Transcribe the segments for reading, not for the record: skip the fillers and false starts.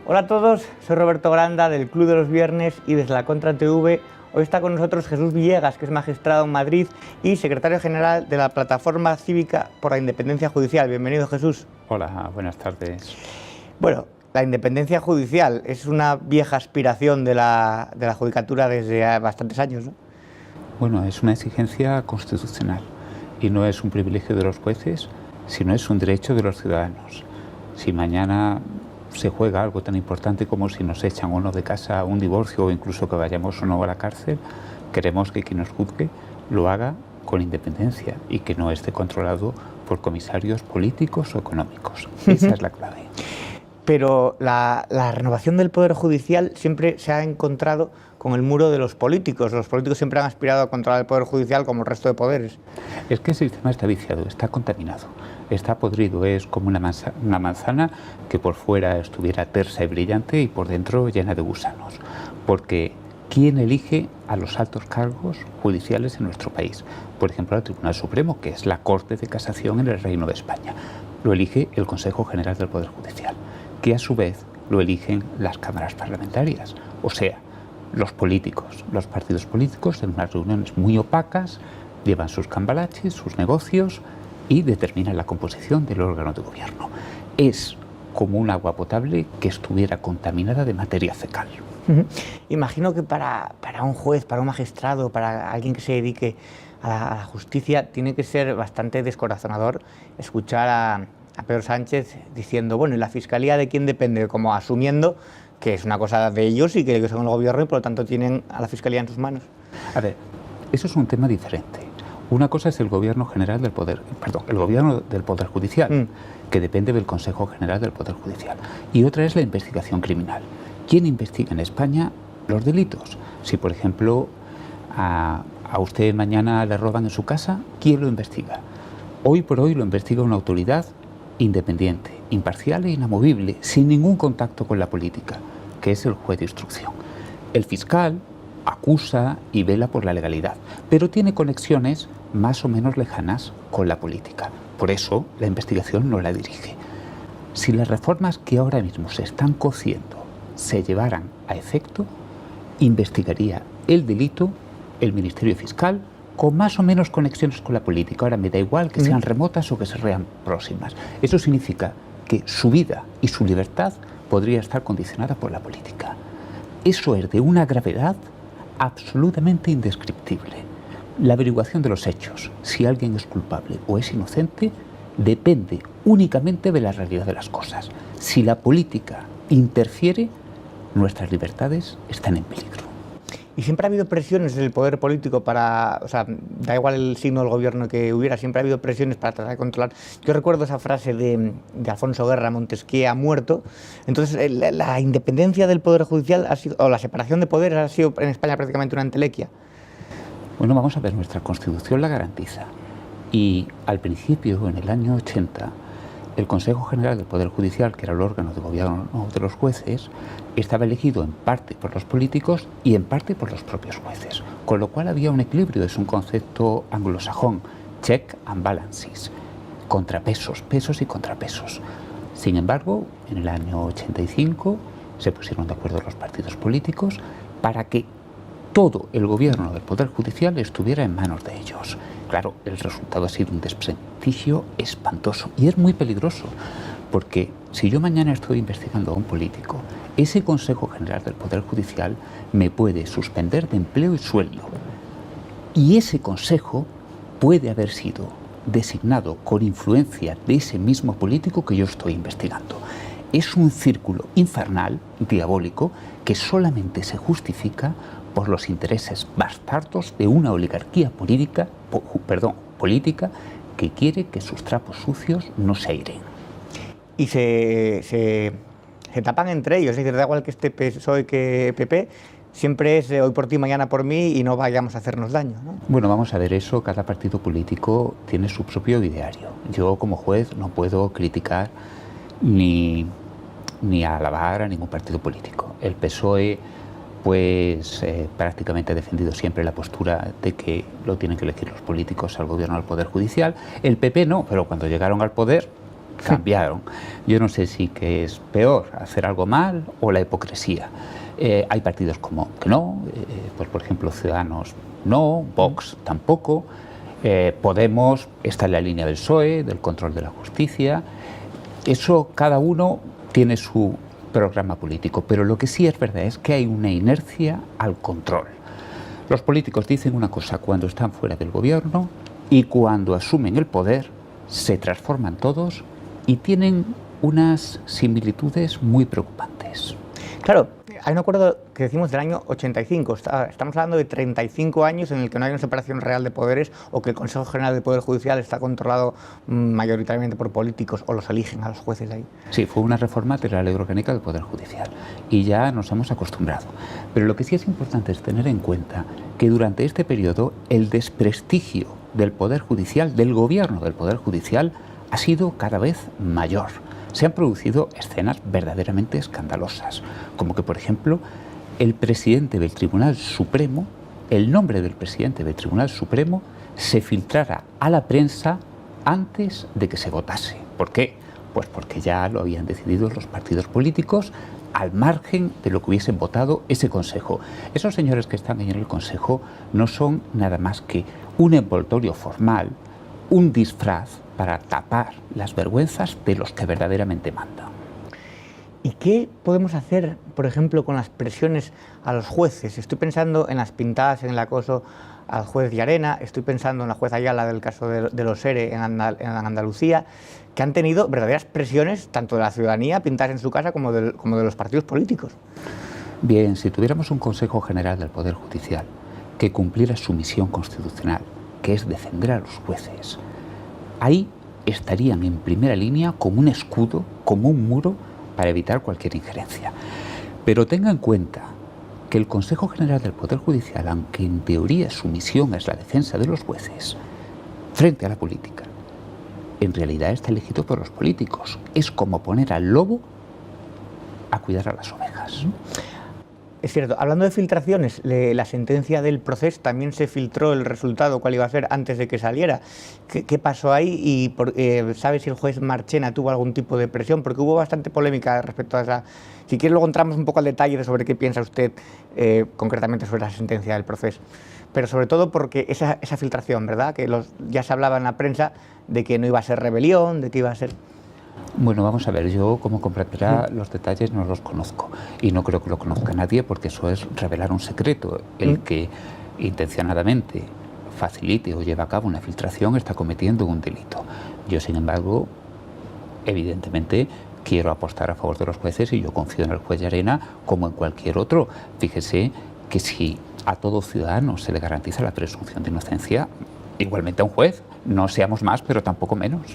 Hola a todos, soy Roberto Granda del Club de los Viernes y desde la Contra TV hoy está con nosotros Jesús Villegas, que es magistrado en Madrid y secretario general de la Plataforma Cívica por la Independencia Judicial. Bienvenido, Jesús. Hola, buenas tardes. Bueno, la independencia judicial es una vieja aspiración de la judicatura desde bastantes años, ¿no? Bueno, es una exigencia constitucional y no es un privilegio de los jueces, sino es un derecho de los ciudadanos. Si mañana se juega algo tan importante como si nos echan o no de casa, un divorcio o incluso que vayamos o no a la cárcel, queremos que quien nos juzgue lo haga con independencia y que no esté controlado por comisarios políticos o económicos. Esa es la clave. Pero la renovación del Poder Judicial siempre se ha encontrado con el muro de los políticos. Los políticos siempre han aspirado a controlar el Poder Judicial como el resto de poderes. Es que el sistema está viciado, está contaminado, está podrido. Es como una manzana que por fuera estuviera tersa y brillante y por dentro llena de gusanos. Porque ¿quién elige a los altos cargos judiciales en nuestro país? Por ejemplo, al Tribunal Supremo, que es la Corte de Casación en el Reino de España. Lo elige el Consejo General del Poder Judicial, que a su vez lo eligen las cámaras parlamentarias, o sea, los políticos. Los partidos políticos en unas reuniones muy opacas llevan sus cambalaches, sus negocios y determinan la composición del órgano de gobierno. Es como un agua potable que estuviera contaminada de materia fecal. Imagino que para un juez, para un magistrado, para alguien que se dedique a la justicia, tiene que ser bastante descorazonador escuchar a Pedro Sánchez diciendo, bueno, ¿y la Fiscalía de quién depende? Como asumiendo que es una cosa de ellos y que son el gobierno y por lo tanto tienen a la Fiscalía en sus manos. A ver, eso es un tema diferente. Una cosa es el gobierno general del poder, el gobierno del Poder Judicial, que depende del Consejo General del Poder Judicial. Y otra es la investigación criminal. ¿Quién investiga en España los delitos? Si, por ejemplo, a usted mañana le roban en su casa, ¿quién lo investiga? Hoy por hoy lo investiga una autoridad independiente, imparcial e inamovible, sin ningún contacto con la política, que es el juez de instrucción. El fiscal acusa y vela por la legalidad, pero tiene conexiones más o menos lejanas con la política. Por eso la investigación no la dirige. Si las reformas que ahora mismo se están cociendo se llevaran a efecto, investigaría el delito el Ministerio Fiscal con más o menos conexiones con la política. Ahora me da igual que sean remotas o que sean próximas. Eso significa que su vida y su libertad podría estar condicionada por la política. Eso es de una gravedad absolutamente indescriptible. La averiguación de los hechos, si alguien es culpable o es inocente, depende únicamente de la realidad de las cosas. Si la política interfiere, nuestras libertades están en peligro. Y siempre ha habido presiones del poder político para, o sea, da igual el signo del gobierno que hubiera, siempre ha habido presiones para tratar de controlar. Yo recuerdo esa frase de Alfonso Guerra, Montesquieu ha muerto. Entonces, la independencia del Poder Judicial ha sido, o la separación de poderes ha sido en España prácticamente una entelequia. Bueno, vamos a ver, nuestra Constitución la garantiza. Y al principio, en el año 80, el Consejo General del Poder Judicial, que era el órgano de gobierno de los jueces, estaba elegido en parte por los políticos y en parte por los propios jueces. Con lo cual había un equilibrio, es un concepto anglosajón, check and balances, contrapesos, pesos y contrapesos. Sin embargo, en el año 85 se pusieron de acuerdo los partidos políticos para que todo el gobierno del Poder Judicial estuviera en manos de ellos. Claro, el resultado ha sido un desprestigio espantoso y es muy peligroso, porque si yo mañana estoy investigando a un político, ese Consejo General del Poder Judicial me puede suspender de empleo y sueldo. Y ese consejo puede haber sido designado con influencia de ese mismo político que yo estoy investigando. Es un círculo infernal, diabólico, que solamente se justifica por los intereses bastardos de una oligarquía política que quiere que sus trapos sucios no se airen. Y se tapan entre ellos, es decir, da igual que esté PSOE que PP, siempre es hoy por ti, mañana por mí y no vayamos a hacernos daño, ¿no? Bueno, vamos a ver eso, cada partido político tiene su propio ideario. Yo como juez no puedo criticar ni alabar a ningún partido político. El PSOE pues prácticamente ha defendido siempre la postura de que lo tienen que elegir los políticos al gobierno del Poder Judicial. El PP no, pero cuando llegaron al poder cambiaron. Yo no sé si que es peor hacer algo mal o la hipocresía. Hay partidos como que no, pues por ejemplo Ciudadanos no, Vox tampoco, Podemos está en la línea del PSOE, del control de la justicia. Eso cada uno tiene su programa político, pero lo que sí es verdad es que hay una inercia al control. Los políticos dicen una cosa cuando están fuera del gobierno y cuando asumen el poder se transforman todos y tienen unas similitudes muy preocupantes. Claro, hay un acuerdo que decimos del año 85, estamos hablando de 35 años en el que no hay una separación real de poderes o que el Consejo General del Poder Judicial está controlado mayoritariamente por políticos o los eligen a los jueces de ahí. Sí, fue una reforma de la Ley Orgánica del Poder Judicial y ya nos hemos acostumbrado. Pero lo que sí es importante es tener en cuenta que durante este periodo el desprestigio del Poder Judicial, del gobierno del Poder Judicial, ha sido cada vez mayor. Se han producido escenas verdaderamente escandalosas, como que, por ejemplo, el presidente del Tribunal Supremo, el nombre del presidente del Tribunal Supremo, se filtrara a la prensa antes de que se votase. ¿Por qué? Pues porque ya lo habían decidido los partidos políticos al margen de lo que hubiesen votado ese Consejo. Esos señores que están ahí en el Consejo no son nada más que un envoltorio formal, un disfraz para tapar las vergüenzas de los que verdaderamente mandan. ¿Y qué podemos hacer, por ejemplo, con las presiones a los jueces? Estoy pensando en las pintadas en el acoso al juez Llarena, estoy pensando en la jueza Ayala del caso de los ERE en Andalucía, que han tenido verdaderas presiones tanto de la ciudadanía pintadas en su casa como de los partidos políticos. Bien, si tuviéramos un Consejo General del Poder Judicial que cumpliera su misión constitucional, que es defender a los jueces, ahí estarían en primera línea como un escudo, como un muro para evitar cualquier injerencia. Pero tenga en cuenta que el Consejo General del Poder Judicial, aunque en teoría su misión es la defensa de los jueces, frente a la política, en realidad está elegido por los políticos. Es como poner al lobo a cuidar a las ovejas. Es cierto, hablando de filtraciones, la sentencia del proceso también se filtró el resultado, cuál iba a ser antes de que saliera. ¿Qué pasó ahí? Y ¿sabe si el juez Marchena tuvo algún tipo de presión? Porque hubo bastante polémica respecto a esa. Si quiere luego entramos un poco al detalle de sobre qué piensa usted concretamente sobre la sentencia del proceso. Pero sobre todo porque esa filtración, ¿verdad? Que ya se hablaba en la prensa de que no iba a ser rebelión, de que iba a ser... Bueno, vamos a ver, yo como comprenderá los detalles no los conozco y no creo que lo conozca nadie porque eso es revelar un secreto. El que intencionadamente facilite o lleve a cabo una filtración está cometiendo un delito. Yo, sin embargo, evidentemente quiero apostar a favor de los jueces y yo confío en el juez Llarena como en cualquier otro. Fíjese que si a todo ciudadano se le garantiza la presunción de inocencia, igualmente a un juez, no seamos más, pero tampoco menos.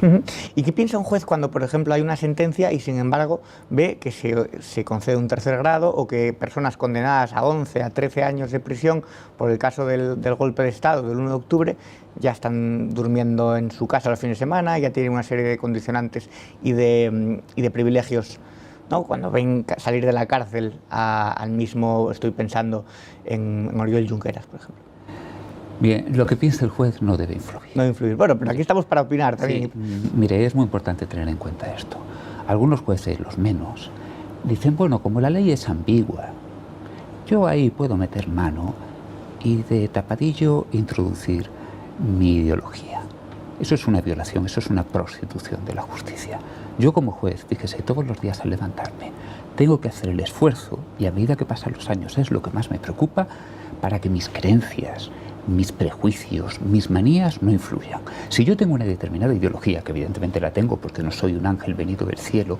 ¿Y qué piensa un juez cuando, por ejemplo, hay una sentencia y, sin embargo, ve que se concede un tercer grado o que personas condenadas a 11, a 13 años de prisión por el caso del golpe de Estado del 1 de octubre ya están durmiendo en su casa los fines de semana, ya tienen una serie de condicionantes y de privilegios, ¿no? Cuando ven salir de la cárcel al mismo, estoy pensando en Oriol Junqueras, por ejemplo? Bien, lo que piensa el juez no debe influir. No influir. Bueno, pero aquí estamos para opinar también. Sí, mire, es muy importante tener en cuenta esto. Algunos jueces, los menos, dicen, bueno, como la ley es ambigua, yo ahí puedo meter mano y de tapadillo introducir mi ideología. Eso es una violación, eso es una prostitución de la justicia. Yo como juez, fíjese, todos los días al levantarme, tengo que hacer el esfuerzo, y a medida que pasan los años es lo que más me preocupa, para que mis creencias, mis prejuicios, mis manías no influyan. Si yo tengo una determinada ideología, que evidentemente la tengo porque no soy un ángel venido del cielo,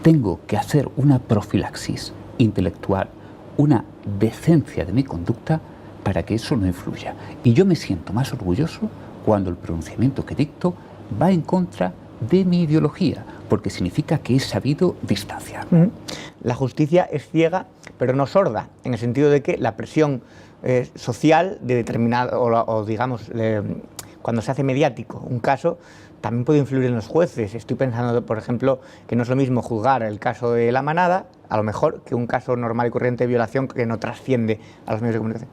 tengo que hacer una profilaxis intelectual, una decencia de mi conducta para que eso no influya. Y yo me siento más orgulloso cuando el pronunciamiento que dicto va en contra de mi ideología, porque significa que he sabido distanciarme. La justicia es ciega, pero no sorda, en el sentido de que la presión social de determinado, o digamos, cuando se hace mediático un caso, también puede influir en los jueces. Estoy pensando, por ejemplo, que no es lo mismo juzgar el caso de La Manada, a lo mejor, que un caso normal y corriente de violación que no trasciende a los medios de comunicación.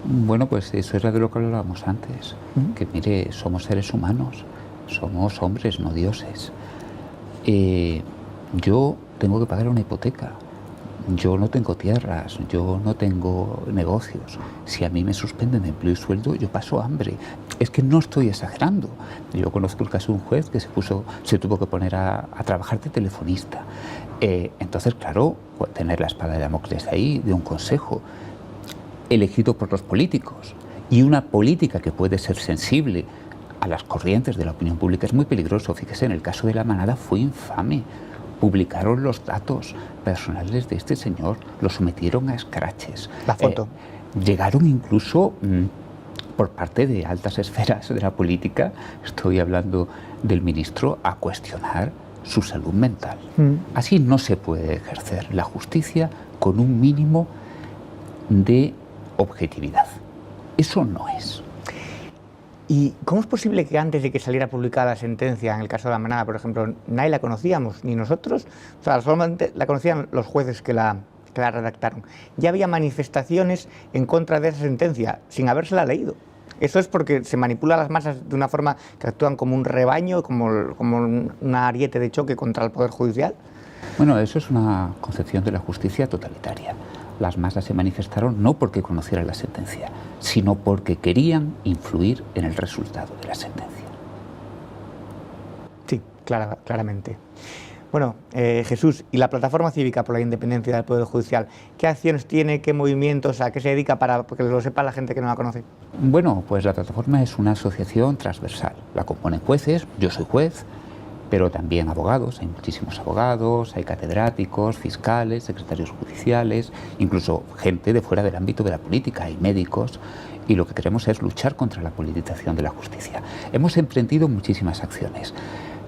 Bueno, pues eso era de lo que hablábamos antes, que mire, somos seres humanos, somos hombres, no dioses. yo tengo que pagar una hipoteca, yo no tengo tierras, yo no tengo negocios. Si a mí me suspenden de empleo y sueldo, yo paso hambre. Es que no estoy exagerando. Yo conozco el caso de un juez que se tuvo que poner a trabajar de telefonista. Entonces, claro, tener la espada de Damocles ahí, de un consejo elegido por los políticos, y una política que puede ser sensible a las corrientes de la opinión pública es muy peligroso. Fíjese, en el caso de La Manada fue infame. Publicaron los datos personales de este señor, lo sometieron a escraches. La foto. Llegaron incluso por parte de altas esferas de la política, estoy hablando del ministro, a cuestionar su salud mental. Así no se puede ejercer la justicia con un mínimo de objetividad. Eso no es. ¿Y cómo es posible que antes de que saliera publicada la sentencia, en el caso de La Manada, por ejemplo, nadie la conocíamos, ni nosotros? O sea, solamente la conocían los jueces que la redactaron. Ya había manifestaciones en contra de esa sentencia, sin habérsela leído. Eso es porque se manipula a las masas de una forma que actúan como un rebaño, como un ariete de choque contra el Poder Judicial. Bueno, eso es una concepción de la justicia totalitaria. Las masas se manifestaron no porque conocieran la sentencia, sino porque querían influir en el resultado de la sentencia. Sí, claramente. Bueno, Jesús, ¿y la Plataforma Cívica por la Independencia del Poder Judicial? ¿Qué acciones tiene, qué movimientos, a qué se dedica para que lo sepa la gente que no la conoce? Bueno, pues la Plataforma es una asociación transversal. La componen jueces, yo soy juez, pero también abogados, hay muchísimos abogados, hay catedráticos, fiscales, secretarios judiciales, incluso gente de fuera del ámbito de la política, hay médicos, y lo que queremos es luchar contra la politización de la justicia. Hemos emprendido muchísimas acciones.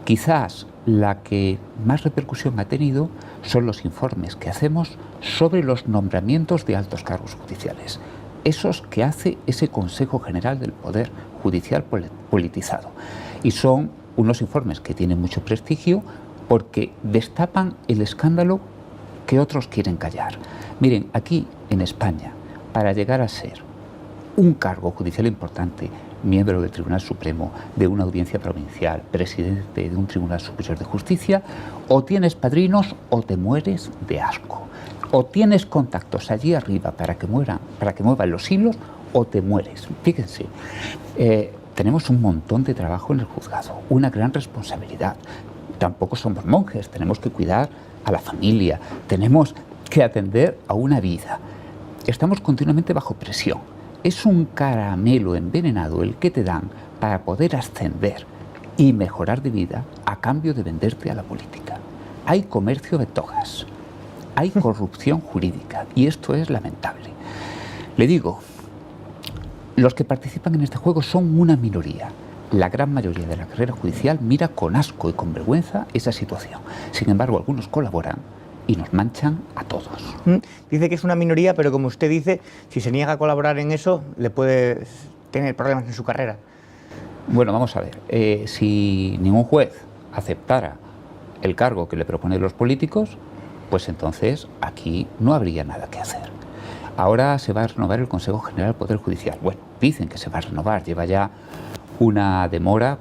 Quizás la que más repercusión ha tenido son los informes que hacemos sobre los nombramientos de altos cargos judiciales, esos que hace ese Consejo General del Poder Judicial politizado. Y son unos informes que tienen mucho prestigio porque destapan el escándalo que otros quieren callar. Miren, aquí en España, para llegar a ser un cargo judicial importante, miembro del Tribunal Supremo, de una audiencia provincial, presidente de un Tribunal Superior de Justicia, o tienes padrinos o te mueres de asco. O tienes contactos allí arriba para que muevan los hilos, o te mueres. Fíjense, tenemos un montón de trabajo en el juzgado, una gran responsabilidad. Tampoco somos monjes, tenemos que cuidar a la familia, tenemos que atender a una vida. Estamos continuamente bajo presión. Es un caramelo envenenado el que te dan para poder ascender y mejorar de vida a cambio de venderte a la política. Hay comercio de togas, hay corrupción jurídica y esto es lamentable. Le digo, los que participan en este juego son una minoría. La gran mayoría de la carrera judicial mira con asco y con vergüenza esa situación. Sin embargo, algunos colaboran y nos manchan a todos. Dice que es una minoría, pero como usted dice, si se niega a colaborar en eso, le puede tener problemas en su carrera. Bueno, vamos a ver. Si ningún juez aceptara el cargo que le proponen los políticos, pues entonces aquí no habría nada que hacer. Ahora se va a renovar el Consejo General del Poder Judicial. Bueno, dicen que se va a renovar, lleva ya una demora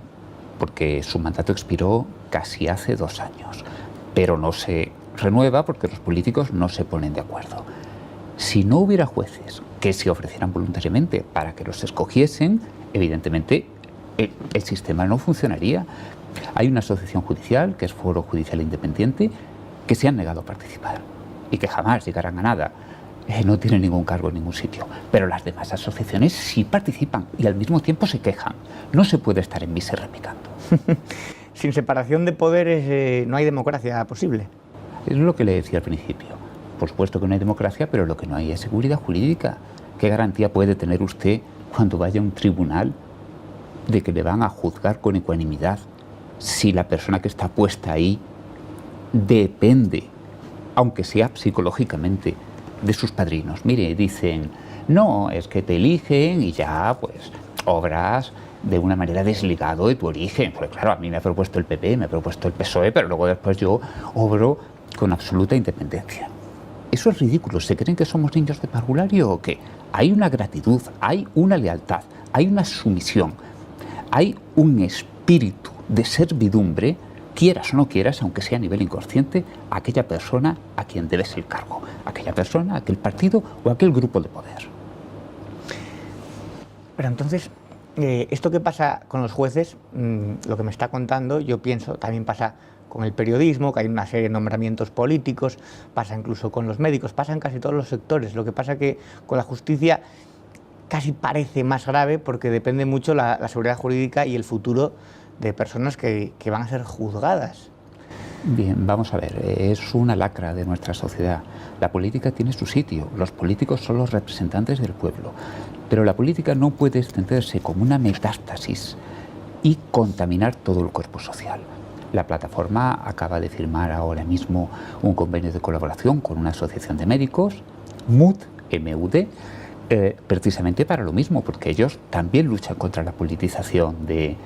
porque su mandato expiró casi hace 2 años, pero no se renueva porque los políticos no se ponen de acuerdo. Si no hubiera jueces que se ofrecieran voluntariamente para que los escogiesen, evidentemente el sistema no funcionaría. Hay una asociación judicial, que es Foro Judicial Independiente, que se han negado a participar y que jamás llegarán a nada. No tienen ningún cargo en ningún sitio. Pero las demás asociaciones sí participan y al mismo tiempo se quejan. No se puede estar en misa replicando. Sin separación de poderes no hay democracia posible. Es lo que le decía al principio. Por supuesto que no hay democracia, pero lo que no hay es seguridad jurídica. ¿Qué garantía puede tener usted cuando vaya a un tribunal de que le van a juzgar con ecuanimidad si la persona que está puesta ahí depende, aunque sea psicológicamente, de sus padrinos? Mire, dicen, no, es que te eligen y ya, pues, obras de una manera desligado de tu origen. Pues claro, a mí me ha propuesto el PP, me ha propuesto el PSOE, pero luego después yo obro con absoluta independencia. Eso es ridículo. ¿Se creen que somos niños de parvulario o qué? Hay una gratitud, hay una lealtad, hay una sumisión, hay un espíritu de servidumbre quieras o no quieras, aunque sea a nivel inconsciente, a aquella persona a quien debes el cargo, a aquella persona, a aquel partido o a aquel grupo de poder. Pero entonces, esto que pasa con los jueces, lo que me está contando, yo pienso, también pasa con el periodismo, que hay una serie de nombramientos políticos, pasa incluso con los médicos, pasa en casi todos los sectores. Lo que pasa que con la justicia casi parece más grave porque depende mucho la seguridad jurídica y el futuro de personas que van a ser juzgadas. Bien, vamos a ver, es una lacra de nuestra sociedad. La política tiene su sitio, los políticos son los representantes del pueblo, pero la política no puede extenderse como una metástasis y contaminar todo el cuerpo social. La plataforma acaba de firmar ahora mismo un convenio de colaboración con una asociación de médicos, MUD, precisamente para lo mismo, porque ellos también luchan contra la politización de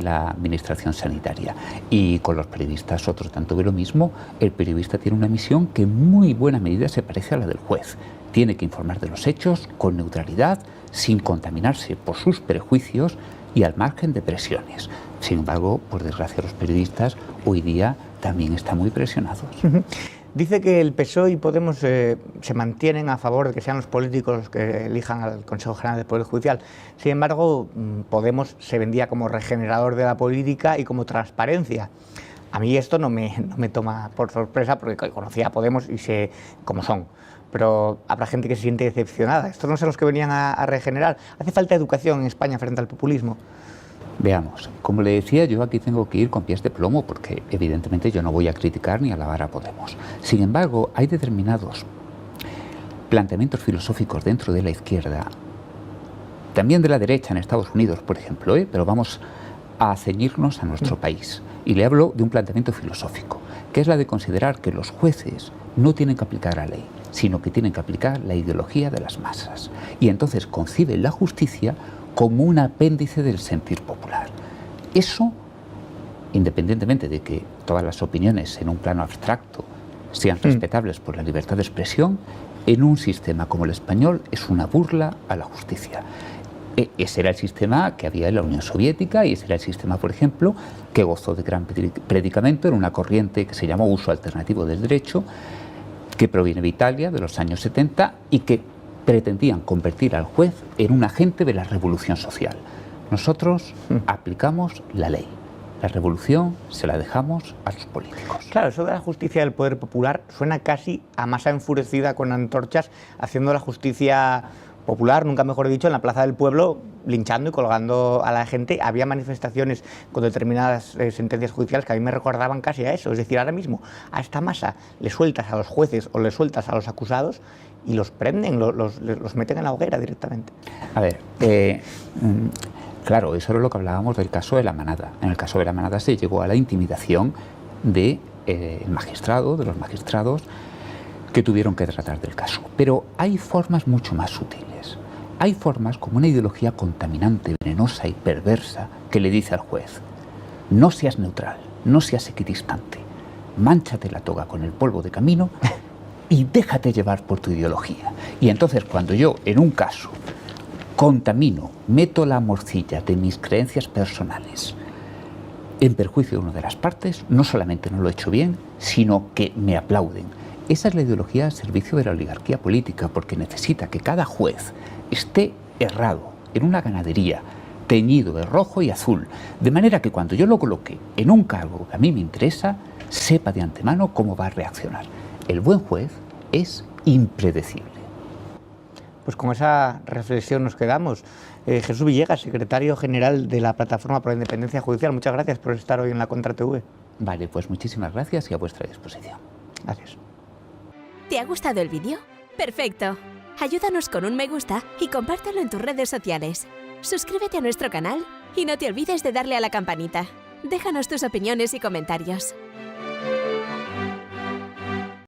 la administración sanitaria. Y con los periodistas otro tanto de lo mismo. El periodista tiene una misión que en muy buena medida se parece a la del juez. Tiene que informar de los hechos con neutralidad, sin contaminarse por sus prejuicios y al margen de presiones. Sin embargo, por desgracia, los periodistas hoy día también están muy presionados. Dice que el PSOE y Podemos se mantienen a favor de que sean los políticos los que elijan al Consejo General del Poder Judicial. Sin embargo, Podemos se vendía como regenerador de la política y como transparencia. A mí esto no me toma por sorpresa porque conocía a Podemos y sé cómo son. Pero habrá gente que se siente decepcionada. Estos no son los que venían a regenerar. ¿Hace falta educación en España frente al populismo? Veamos, como le decía, yo aquí tengo que ir con pies de plomo porque evidentemente yo no voy a criticar ni alabar a Podemos. Sin embargo, hay determinados planteamientos filosóficos dentro de la izquierda, también de la derecha en Estados Unidos, por ejemplo, pero vamos a ceñirnos a nuestro país. Y le hablo de un planteamiento filosófico, que es la de considerar que los jueces no tienen que aplicar la ley, sino que tienen que aplicar la ideología de las masas. Y entonces conciben la justicia como un apéndice del sentir popular. Eso, independientemente de que todas las opiniones en un plano abstracto sean respetables por la libertad de expresión, en un sistema como el español es una burla a la justicia. Ese era el sistema que había en la Unión Soviética y ese era el sistema, por ejemplo, que gozó de gran predicamento en una corriente que se llamó uso alternativo del derecho, que proviene de Italia de los años 70 y que pretendían convertir al juez en un agente de la revolución social. Nosotros aplicamos la ley. La revolución se la dejamos a los políticos. Claro, eso de la justicia del poder popular suena casi a masa enfurecida con antorchas haciendo la justicia popular, nunca mejor dicho, en la Plaza del Pueblo, linchando y colgando a la gente. Había manifestaciones con determinadas sentencias judiciales que a mí me recordaban casi a eso. Es decir, ahora mismo a esta masa le sueltas a los jueces o le sueltas a los acusados y los prenden, los meten en la hoguera directamente. A ver, claro, eso era lo que hablábamos del caso de La Manada. En el caso de La Manada se llegó a la intimidación de magistrado, de los magistrados que tuvieron que tratar del caso. Pero hay formas mucho más sutiles. Hay formas como una ideología contaminante, venenosa y perversa que le dice al juez: no seas neutral, no seas equidistante, mánchate la toga con el polvo de camino y déjate llevar por tu ideología. Y entonces cuando yo, en un caso, contamino, meto la morcilla de mis creencias personales en perjuicio de una de las partes, no solamente no lo he hecho bien, sino que me aplauden. Esa es la ideología al servicio de la oligarquía política, porque necesita que cada juez esté errado en una ganadería, teñido de rojo y azul, de manera que cuando yo lo coloque en un cargo que a mí me interesa, sepa de antemano cómo va a reaccionar. El buen juez es impredecible. Pues con esa reflexión nos quedamos. Jesús Villegas, secretario general de la Plataforma por la Independencia Judicial, muchas gracias por estar hoy en la Contra TV. Vale, pues muchísimas gracias y a vuestra disposición. Gracias. ¿Te ha gustado el vídeo? ¡Perfecto! Ayúdanos con un me gusta y compártelo en tus redes sociales. Suscríbete a nuestro canal y no te olvides de darle a la campanita. Déjanos tus opiniones y comentarios.